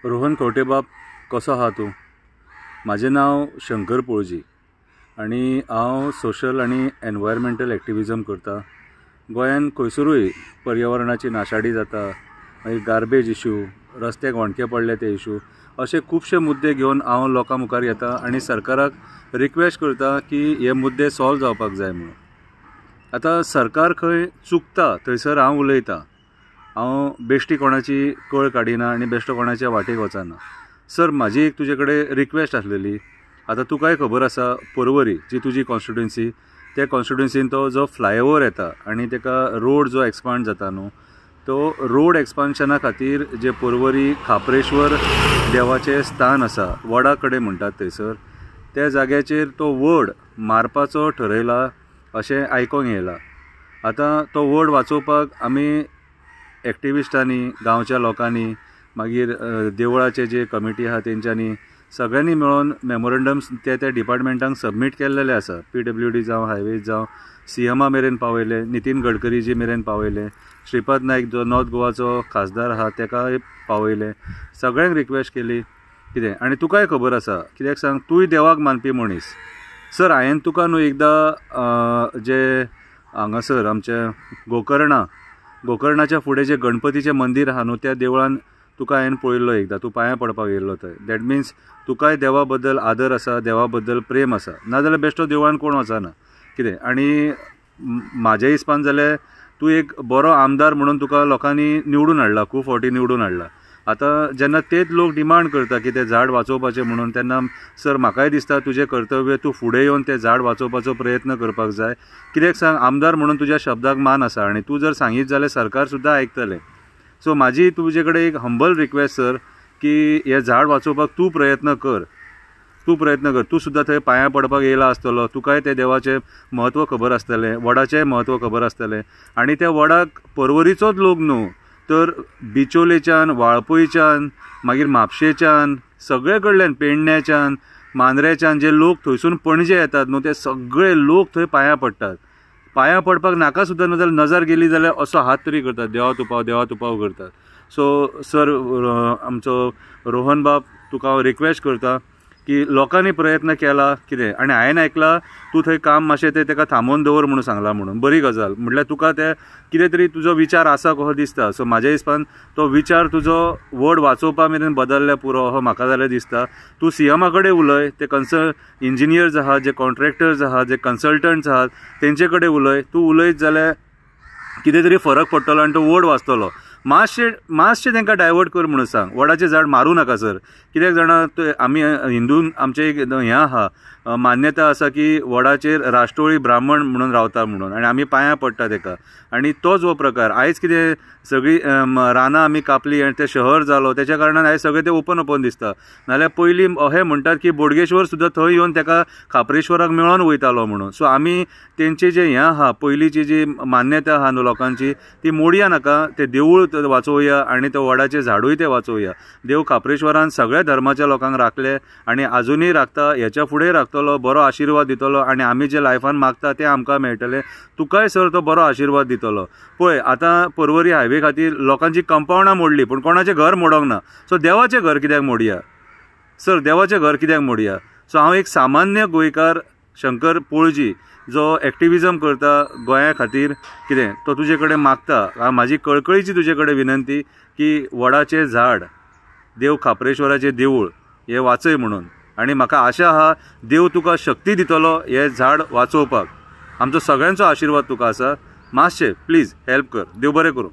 रोहन कवटेबाब, कसो आहा तूं? म्हाजें नांव शंकर पोळजी आनी हांव सोशल आनी एनवायरमेंटल एक्टिविजम करता। गोंयान खंयसरूय पर्यावरणाची नाशाडी जाता, मागीर गार्बेज इश्यू, रस्त्याक होणके पडले ते इश्यू, अशे खुबशे मुद्दे घेवन हांव लोकां मुखार येता आनी सरकाराक रिक्वेस्ट करता की हे मुद्दे सॉल्व जावपाक जाय म्हणून। आतां सरकार खंय चुकता थंयसर हांव उलयतां। हांव बेश्टी कोणाची कळ काडिना आनी बेश्टो कोणाच्या वाटेक वचना। सर, म्हाजी एक तुजे कडेन रिक्वेस्ट आसलेली। आतां तुकाय खबर आसा, पर्वरी जी तुजी कॉन्स्टिट्युएन्सी, त्या कॉन्स्टिट्युएन्सीन तो जो फ्लायओवर येता आनी तेका रोड जो एक्सपांड जाता न्हू, तो रोड एक्सपान्शना खातीर जे पर्वरी खापरेश्वर देवाचें स्थान आसा, वडा कडेन म्हणटात थंयसर, त्या जाग्याचेर तो वड मारपाचो ठरयला अशें आयकोंक येयलां। आतां तो वड वाचोवपाक आमी एक्टिविस्टांनी, गांवच्या लोकांनी, मागीर देवळाचे जे कमिटी आहा तेंच्यांनी सगळ्यांनी मेळून मेमोरंडम्स त्या डिपार्टमेंटांक सबमीट केल्लेले आसा। PWD जावं, हायवेज जावं, CMA मेरेन पावयले, नितीन गडकरीजी मेरेन पावयले, श्रीपाद नायक जो नॉर्थ गोवाचो खासदार आहा तेकाय पावयले, सगळ्यांक रिक्वेस्ट केली कितें। आनी तुकाय खबर आसा, कित्याक सांग, तूंय देवाक मानपी मनीस। सर, हांवें तुका न्हू एकदां जे हांगासर आमच्या गोकर्णाच्या फुडें जे गणपतीचें मंदीर आहा न्हू, त्या देवळान तुका हांवें पळयल्लो एकदां, तूं पांयां पडपाक येयल्लो थंय। दॅट मिन्स तुकाय देवा बद्दल आदर आसा, देवा बद्दल प्रेम आसा, नाजाल्यार बेश्टो देवळान कोण वचना कितें। आनी म्हाज्या हिसपान जाल्यार तूं एक बरो आमदार म्हणून तुका लोकांनी निवडून हाडला, खूब फावटी निवडून हाडला। आतां जेन्ना तेच लोक डिमांड करता की तें झाड वाचोवपाचें म्हणून, तेन्ना सर म्हाकाय दिसता तुजें कर्तव्य तूं फुडें येवन तें झाड वाचोवपाचो प्रयत्न करपाक जाय। कित्याक सांग, आमदार म्हणून तुज्या शब्दाक मान आसा आनी तूं जर सांगीत जाल्यार सरकार सुद्दां आयकतलें। सो म्हाजी तुजे कडेन एक हंबल रिक्वेस्ट सर, की हें झाड वाचोवपाक तूं प्रयत्न कर। तूं सुद्दां थंय पांयां पडपाक येयला आसतलो, तुकाय त्या देवाचें म्हत्व खबर आसतलें, वडाचेंय म्हत्व खबर आसतलें। आनी त्या वडाक पर्वरीचोच लोक न्हू तर बिचोलेच्यान, वाळपयच्यान, मागीर म्हापशेच्यान, सगळे कडल्यान, पेडण्याच्यान, मांद्रेच्यान जे लोक थंयसून पणजे येतात न्हू, ते सगळे लोक थंय पांयां पडटात। पांयां पडपाक नाका सुद्दां न्हू जाल्यार नजर गेली जाल्यार असो हात तरी करतात, देवा तुपाव करतात। सो सर, आमचो रोहन बाब, तुका हांव रिक्वेस्ट करता की लोकांनी प्रयत्न केला कितें, आनी हांवें आयकलां तूं थंय काम मातशें तेका थांबोवन दवर म्हणून सांगलां म्हणून, बरी गजाल। म्हटल्यार तुका तें कितें तरी तुजो विचार आसा कसो दिसता। सो म्हाज्या हिसपान तो विचार तुजो वड वाचोवपा मेरेन बदल्ल्या पुरो अहो म्हाका जाल्यार दिसता। तूं CMA कडेन उलय, ते इंजिनियर्स आहात, जे कॉन्ट्रॅक्टर्स आहात, जे कन्सल्टंट्स आहात, तेंचे कडेन उलय। तूं उलयत जाल्यार कितें तरी फरक पडटलो आनी तो वड वाचतलो। मातशें तांकां डायवर्ट कर म्हणून सांग, वडाचें झाड मारूं नाका सर। कित्याक जाणा, आमी हिंदून आमचें एक हें आहा, मान्यता आसा की वडाचेर राष्ट्रोळी ब्राह्मण म्हणून रावता म्हणून, आनी आमी पांयां पडटा तेका। आनी तोच हो प्रकार आयज कितें, सगळीं रानां आमी कापली आनी तें शहर जालो, तेच्या कारणान आयज सगळें तें ओपन दिसता। नाल्यार पयलीं अशें म्हणटात की बोडगेश्वर सुद्दां थंय येवन तेका खापरेश्वराक मेळोन वयतालो म्हणून। सो आमी तेंचें जें हें आहा, पयलींची जी मान्यता आहा न्हू लोकांची, ती मोडया नाका। तें देवूळ वाचोवया आनी तें वडाचें झाडूय तें वाचोवया। देव खापरेश्वरान सगळ्या धर्माच्या लोकांक राखले आनी आजुनूय राखता, हेच्या फुडेंय राखतलो, बरो आशिर्वाद दितलो, आनी आमी जे लायफान मागता तें आमकां मेळटलें। तुकाय सर तो बरो आशिर्वाद दितलो। पळय, आतां पर्वरी हायवे खातीर लोकांची कंपाउंडां मोडली, पूण कोणाचें घर मोडोंक ना। सो देवाचें घर कित्याक मोडया सर, देवाचें घर कित्याक मोडया। सो हांव एक सामान्य गोंयकार शंकर पोळजी, जो एक्टिविजम करता गोंया खातीर कितें, तो तुजे कडेन मागता। म्हाजी कळकळीची तुजे कडेन विनंती की वडाचें झाड, देव खापरेश्वराचें देवूळ हें वाचय म्हणून। आनी म्हाका आशा आहा देव तुका शक्ती दितलो हें झाड वाचोवपाक। आमचो सगळ्यांचो आशिर्वाद तुका आसा। मातशें प्लीज हेल्प कर। देव बरें करूं।